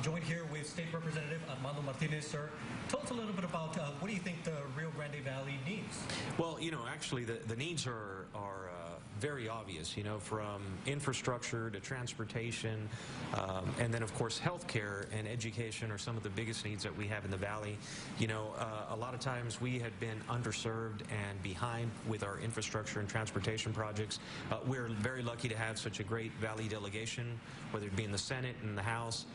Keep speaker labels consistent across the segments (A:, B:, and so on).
A: joined here with State Representative Armando Martinez. Sir, tell us a little bit about what do you think the Rio Grande Valley needs?
B: Well, actually the needs are very obvious, from infrastructure to transportation, and then, of course, healthcare and education are some of the biggest needs that we have in the Valley. A lot of times we had been underserved and behind with our infrastructure and transportation projects. We're very lucky to have such a great Valley delegation, whether it be in the Senate and the House,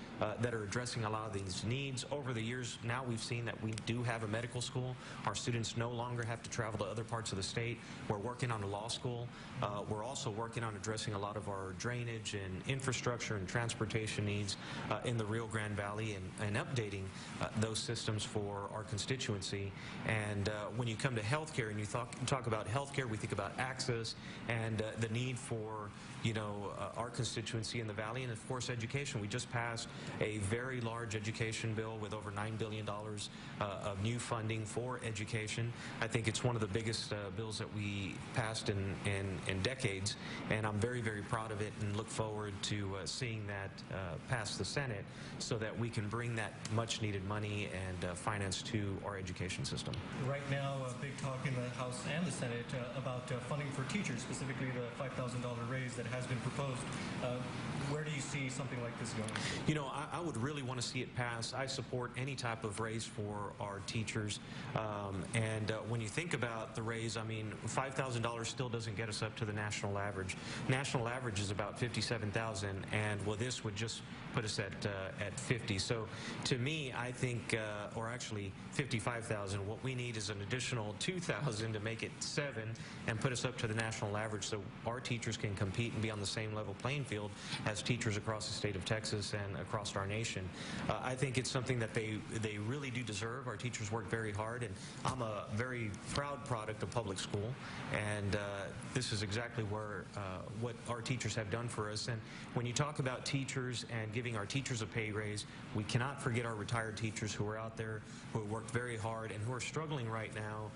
B: that are addressing a lot of these needs. Over the years, now we've seen that we do have a medical school. Our students no longer have to travel to other parts of the state. We're working on a law school. We're also working on addressing a lot of our drainage and infrastructure and transportation needs in the Rio Grande Valley, and updating those systems for our constituency. And when you come to healthcare and you talk about healthcare, we think about access and the need for our constituency in the Valley, and of course education. We just passed a very large education bill with over $9 billion of new funding for education. I think it's one of the biggest bills that we passed in decades, and I'm very, very proud of it and look forward to seeing that pass the Senate so that we can bring that much needed money and finance to our education system.
A: Right now, big talk in the House and the Senate about funding for teachers, specifically the $5,000 raise that has been proposed. Where do you see something like this going?
B: I would really want to see it pass. I support any type of raise for our teachers. And when you think about the raise, I mean, $5,000 still doesn't get us up to the national average. National average is about $57,000, and well, this would just put us at 50. So to me, I think, or actually 55,000. What we need is an additional 2,000 to make it 7 and put us up to the national average, so our teachers can compete and be on the same level playing field as teachers across the state of Texas and across our nation. I think it's something that they really do deserve. Our teachers work very hard, and I'm a very proud product of public school, and this is exactly where what our teachers have done for us. And when you talk about teachers and giving our teachers a pay raise, we cannot forget our retired teachers who are out there, who worked very hard and who are struggling right now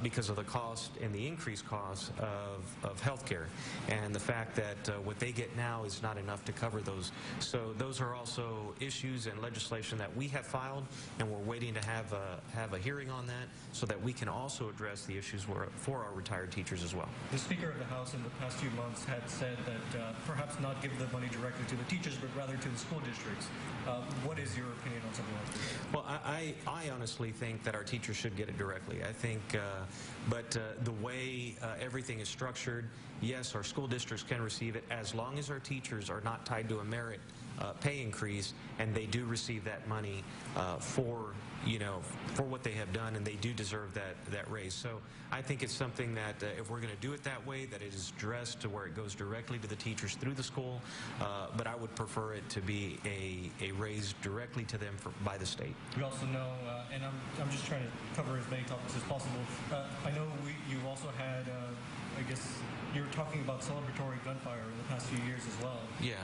B: because of the cost and the increased cost of health care, and the fact that what they get now is not enough to cover those. So those are also issues and legislation that we have filed, and we're waiting to have a hearing on that so that we can also address the issues for our retired teachers as well.
A: The Speaker of the House in the past few months had said that perhaps not give the money directly to the teachers, but rather to the school districts. What is your opinion on something like this?
B: Well, I honestly think that our teachers should get it directly. I think, but the way everything is structured, yes, our school districts can receive it as long as our teachers are not tied to a merit pay increase, and they do receive that money for what they have done, and they do deserve that raise. So I think it's something that if we're going to do it that way, that it is addressed to where it goes directly to the teachers through the school, but I would prefer it to be a raise directly to them by the state.
A: We also know, and I'm just trying to cover as many topics as possible. I know you've also had, I guess, you were talking about celebratory gunfire in the past few years as well.
B: Yeah.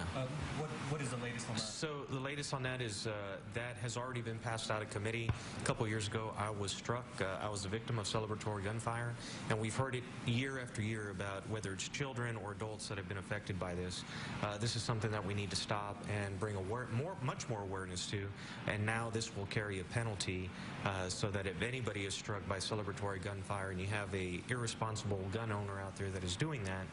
A: What is the latest on that?
B: So the latest on that is that has already been passed out of committee. A couple years ago, I was struck. I was a victim of celebratory gunfire, and we've heard it year after year about whether it's children or adults that have been affected by this. This is something that we need to stop and bring much more awareness to, and now this will carry a penalty so that if anybody is struck by celebratory gunfire and you have a irresponsible gun owner out there that is doing that,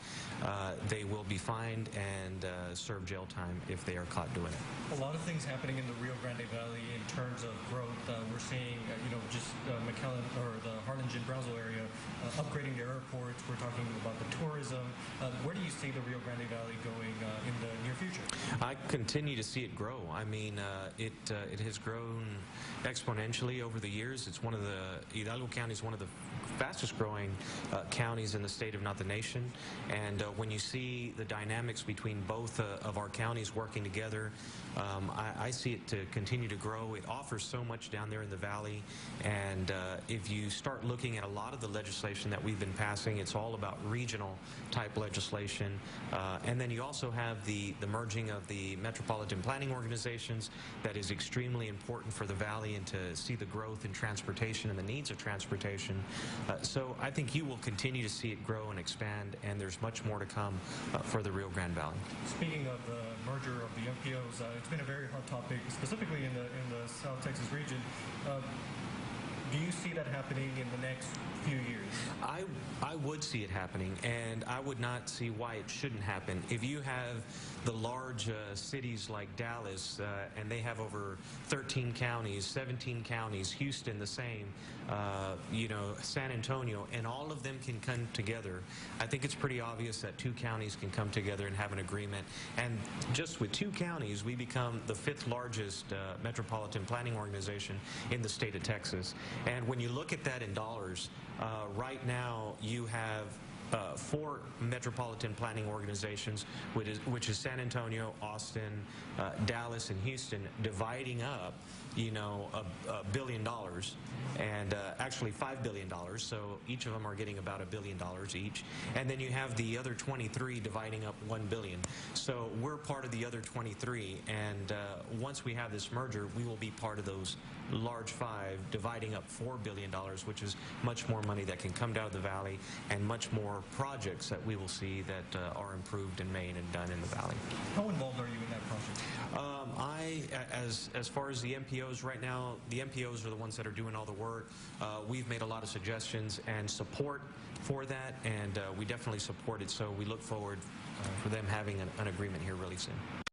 B: they will be fined and serve jail time if they are caught doing it.
A: A lot of things happening in the Rio Grande Valley in terms of growth. We're seeing, just McAllen or the Harlingen-Brownsville area upgrading their airports. We're talking about the tourism. Where do you see the Rio Grande Valley going in the near future?
B: I continue to see it grow. I mean, it has grown exponentially over the years. It's one of Hidalgo County is one of the fastest growing counties in the state, if not the nation. And when you see the dynamics between both of our counties working together, I see it to continue to grow. It offers so much down there in the valley, and if you start looking at a lot of the legislation that we've been passing, it's all about regional type legislation. And then you also have the merging of the metropolitan planning organizations. That is extremely important for the valley and to see the growth in transportation and the needs of transportation. So I think you will continue to see it grow. grow and expand, and there's much more to come for the Rio Grande Valley.
A: Speaking of the merger of the MPOs, it's been a very hot topic, specifically in the South Texas region. Do you see that happening in the next few years?
B: I would see it happening, and I would not see why it shouldn't happen. If you have the large cities like Dallas, and they have over 13 counties, 17 counties, Houston the same, San Antonio, and all of them can come together, I think it's pretty obvious that two counties can come together and have an agreement. And just with two counties, we become the 5th largest metropolitan planning organization in the state of Texas. And when you look at that in dollars, right now you have 4 metropolitan planning organizations, which is San Antonio, Austin, Dallas, and Houston, dividing up, $1 billion, and actually $5 billion. So each of them are getting about $1 billion each. And then you have the other 23 dividing up $1 billion. So we're part of the other 23. And once we have this merger, we will be part of those large 5, dividing up $4 billion, which is much more money that can come down to the valley, and much more projects that we will see that are improved and made and done in the valley.
A: How involved are you in that project?
B: As far as the MPOs right now, the MPOs are the ones that are doing all the work. We've made a lot of suggestions and support for that, and we definitely support it. So we look forward for them having an agreement here really soon.